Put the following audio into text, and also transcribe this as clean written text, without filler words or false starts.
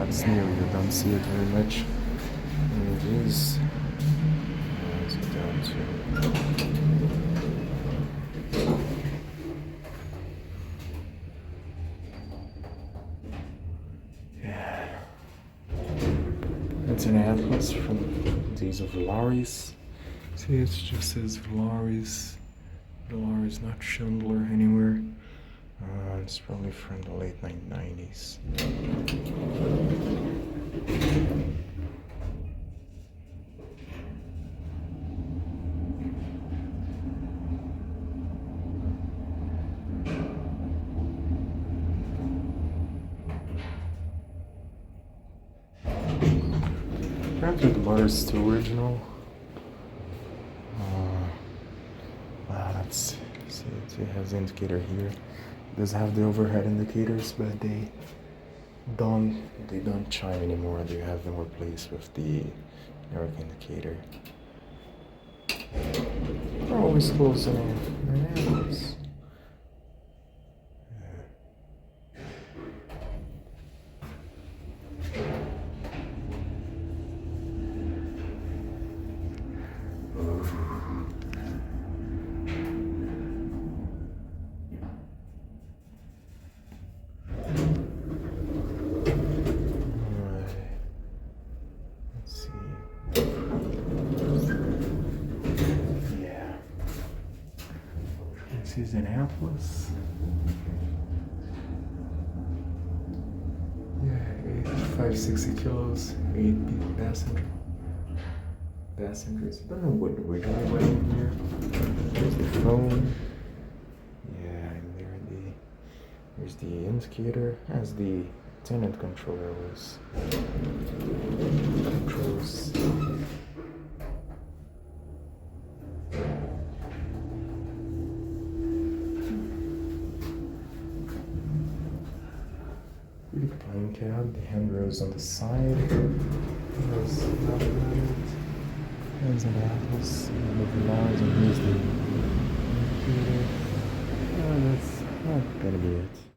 that's new, you don't see it very much. And it is. Let's go down to. Yeah. It's an atlas from these of Valaris. See, it just says Valaris. Valaris, not Schindler anywhere. It's probably from the late 1990s. Apparently the motor is still original. Let's see, it has the indicator here. It does have the overhead indicators, but they don't chime anymore. They have them replaced with the arc indicator. They're always closing in. This is an Atlas. Yeah, 560 kilos, 8 passengers. I don't know what originally went in here. There's the phone. Yeah, and there's the indicator. As the tenant controller was controls. Pretty plain cab. The handrails on the side. There's an Atlas. And the lines, and here's the indicator. That's not gonna be it.